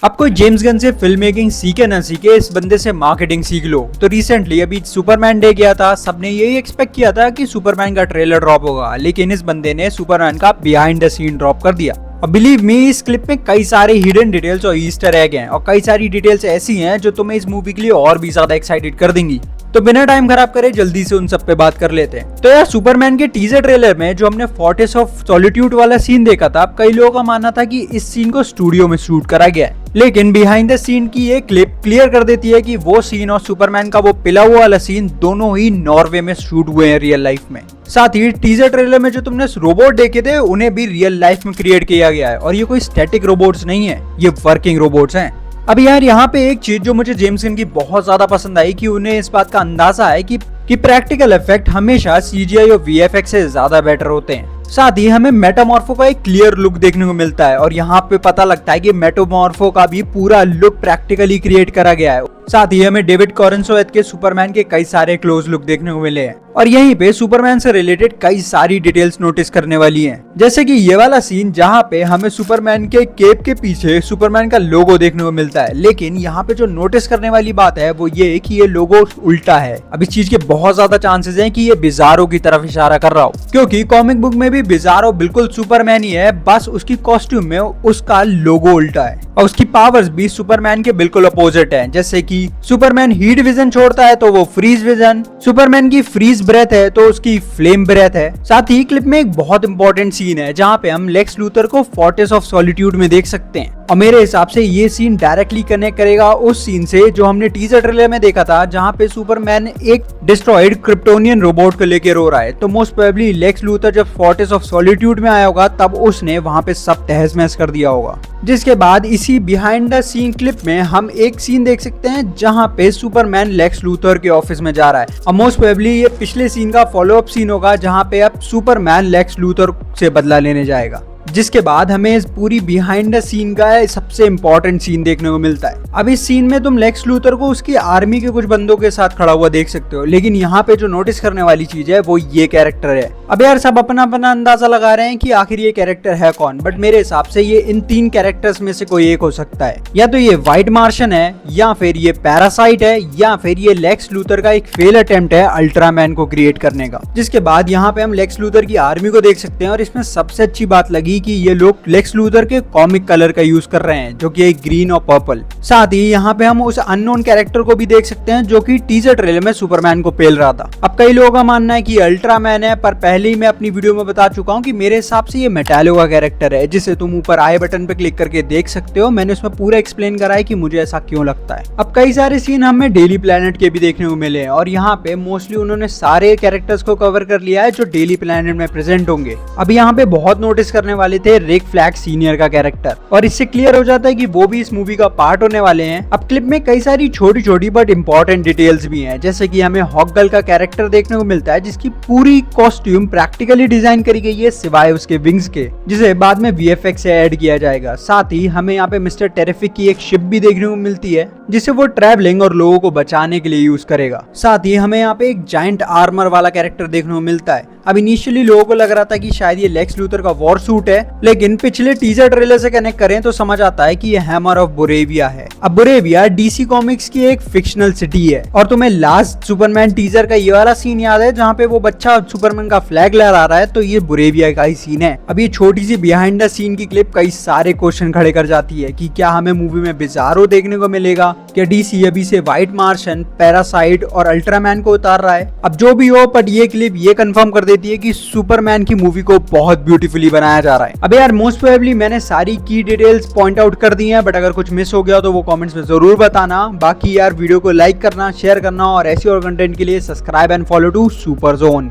अब कोई James Gunn से फिल्म मेकिंग सीखे ना सीखे, इस बंदे से मार्केटिंग सीख लो। तो रिसेंटली अभी सुपरमैन डे गया था, सबने यही एक्सपेक्ट किया था कि सुपरमैन का ट्रेलर ड्रॉप होगा, लेकिन इस बंदे ने सुपरमैन का बिहाइंड द सीन ड्रॉप कर दिया। और बिलीव मी, इस क्लिप में कई सारे हिडन डिटेल्स और ईस्टर एग हैं और कई सारी डिटेल्स ऐसी हैं जो तुम्हें इस मूवी के लिए और भी ज्यादा एक्साइटेड कर देंगी। तो बिना टाइम खराब करे जल्दी से उन सब पे बात कर लेते हैं। तो यार, सुपरमैन के टीजर ट्रेलर में जो हमने फोर्ट्रेस ऑफ सॉलिट्यूड वाला सीन देखा था, कई लोगों का मानना था कि इस सीन को स्टूडियो में शूट करा गया है, लेकिन बिहाइंड द सीन की ये क्लिप क्लियर कर देती है कि वो सीन और सुपरमैन का वो पिला हुआ वाला सीन दोनों ही नॉर्वे में शूट हुए हैं रियल लाइफ में। साथ ही टीजर ट्रेलर में जो तुमने रोबोट देखे थे उन्हें भी रियल लाइफ में क्रिएट किया गया है, और ये कोई स्टैटिक रोबोट्स नहीं है, ये वर्किंग रोबोट्स हैं। अब यार, यहाँ पे एक चीज जो मुझे जेम्स गन की बहुत ज्यादा पसंद आई कि उन्हें इस बात का अंदाजा है कि प्रैक्टिकल इफेक्ट हमेशा सीजीआई और वीएफएक्स से ज्यादा बेटर होते हैं। साथ ही हमें मेटामॉर्फो का एक क्लियर लुक देखने को मिलता है, और यहाँ पे पता लगता है कि मेटामॉर्फो का भी पूरा लुक प्रैक्टिकली क्रिएट करा गया है। साथ ही हमें डेविड कॉरेंसोवेथ के सुपरमैन के कई सारे क्लोज लुक देखने को मिले हैं, और यहीं पे सुपरमैन से रिलेटेड कई सारी डिटेल्स नोटिस करने वाली हैं। जैसे कि ये वाला सीन जहाँ पे हमें सुपरमैन के केप के पीछे सुपरमैन का लोगो देखने को मिलता है, लेकिन यहाँ पे जो नोटिस करने वाली बात है वो ये कि ये लोगो उल्टा है। अब इस चीज के बहुत ज्यादा चांसेस हैं कि ये बिजारो की तरफ इशारा कर रहा हो, क्योंकि कॉमिक बुक में भी बिजारो बिल्कुल सुपरमैन ही है, बस उसकी कॉस्ट्यूम में उसका लोगो उल्टा है, और उसकी पावर्स भी सुपरमैन के बिल्कुल अपोजिट है। जैसे कि सुपरमैन हीट विजन छोड़ता है तो वो फ्रीज विजन, सुपरमैन की फ्रीज ब्रेथ है तो उसकी फ्लेम ब्रेथ है। साथ ही क्लिप में एक बहुत इंपॉर्टेंट सीन है जहाँ पे हम लेक्स लूथर को फोर्ट्रेस ऑफ सॉलिट्यूड में देख सकते हैं, और मेरे हिसाब से ये सीन डायरेक्टली कनेक्ट करेगा उस सीन से जो हमने टीजर ट्रेलर में देखा था, जहाँ पे सुपरमैन एक डिस्ट्रॉयड क्रिप्टोनियन रोबोट को लेकर रो रहा है। तो मोस्ट प्रोबेबली लेक्स लूथर जब फोर्ट्रेस ऑफ सॉलिट्यूड में आया होगा तब उसने वहां पे सब तहस महस कर दिया होगा। जिसके बाद इसी बिहाइंड द सीन क्लिप में हम एक सीन देख सकते हैं जहां पे सुपरमैन लेक्स लूथर के ऑफिस में जा रहा है, और मोस्ट प्रोबेबली ये पिछले सीन का फॉलोअप सीन होगा जहां पे अब सुपरमैन लेक्स लूथर से बदला लेने जाएगा। जिसके बाद हमें इस पूरी बिहाइंड द सीन का सबसे इंपॉर्टेंट सीन देखने को मिलता है। अब इस सीन में तुम लेक्स लूथर को उसकी आर्मी के कुछ बंदों के साथ खड़ा हुआ देख सकते हो, लेकिन यहाँ पे जो नोटिस करने वाली चीज है वो ये कैरेक्टर है। अब यार, सब अपना अपना अंदाजा लगा रहे हैं कि आखिर ये कैरेक्टर है कौन, बट मेरे हिसाब से ये इन 3 कैरेक्टर्स में से कोई एक हो सकता है। या तो ये व्हाइट मार्शन है, या फिर ये पैरासाइट है, या फिर ये लेक्स लूथर का एक फेल अटेम्प्ट है अल्ट्रामैन को क्रिएट करने का। जिसके बाद यहाँ पे हम लेक्स लूथर की आर्मी को देख सकते हैं, और इसमें सबसे अच्छी बात लगी कि ये लोग लेक्स लूथर के कॉमिक कलर का यूज कर रहे हैं, जो कि एक ग्रीन और पर्पल। साथ ही यहाँ पे हम उस अननोन कैरेक्टर को भी देख सकते हैं जो कि टीजर ट्रेलर में सुपरमैन को पेल रहा था। अब कई लोगों का मानना है कि अल्ट्रामैन है, पर पहले ही मैं अपनी वीडियो में बता चुका हूँ कि मेरे हिसाब से ये मेटालो का कैरेक्टर है, जिसे तुम ऊपर आई बटन पे क्लिक करके देख सकते हो। मैंने उसमें पूरा एक्सप्लेन करा है कि मुझे ऐसा क्यों लगता है। अब कई सारे सीन हमें डेली प्लेनेट के भी देखने को मिले हैं, और यहाँ पे मोस्टली उन्होंने सारे कैरेक्टर्स को कवर कर लिया है जो डेली प्लेनेट में प्रेजेंट होंगे। अब यहाँ पे बहुत नोटिस करने वाले थे रिक फ्लैग सीनियर का कैरेक्टर, और इससे क्लियर हो जाता है कि वो भी इस मूवी का पार्ट होने वाले हैं। अब क्लिप में कई सारी छोटी छोटी बट इंपॉर्टेंट डिटेल्स भी हैं, जैसे कि हमें हॉकगर्ल का कैरेक्टर देखने को मिलता है जिसकी पूरी कॉस्ट्यूम प्रैक्टिकली डिजाइन करी गई है सिवाय उसके विंग्स के, जिसे बाद में वीएफएक्स से ऐड किया जाएगा। साथ ही हमें यहाँ पे मिस्टर टेरिफिक की एक शिप भी देखने को मिलती है जिसे वो ट्रैवलिंग और लोगों को बचाने के लिए यूज करेगा। साथ ही हमें यहाँ पे एक जायंट आर्मर वाला कैरेक्टर देखने को मिलता है। अब इनिशियली लोगों को लग रहा था कि शायद ये लेक्स लूथर का वॉर सूट है, लेकिन पिछले टीजर ट्रेलर से कनेक्ट करें तो समझ आता है कि ये हैमर ऑफ बोरेविया है। अब बोरेविया डीसी कॉमिक्स की एक फिक्शनल सिटी है, और तुम्हें लास्ट सुपरमैन टीजर का ये वाला सीन याद है जहाँ पे वो बच्चा सुपरमैन का फ्लैग लहरा रहा है, तो ये बोरेविया का ही सीन है। अब ये छोटी सी बिहाइंड द सीन की क्लिप कई सारे क्वेश्चन खड़े कर जाती है कि क्या हमें मूवी में बिजारो देखने को मिलेगा, क्या डीसी अभी से व्हाइट मार्शन, पैरासाइट और अल्ट्रामैन को उतार रहा है। अब जो भी हो, बट ये क्लिप ये कंफर्म कर देती है कि सुपरमैन की मूवी को बहुत ब्यूटीफुली बनाया जा रहा है। अब यार, मोस्ट प्रोबेबली मैंने सारी की डिटेल्स पॉइंट आउट कर दी हैं, बट अगर कुछ मिस हो गया तो वो कमेंट्स में जरूर बताना। बाकी यार, वीडियो को लाइक करना, शेयर करना, और ऐसी और कंटेंट के लिए subscribe and follow to super zone.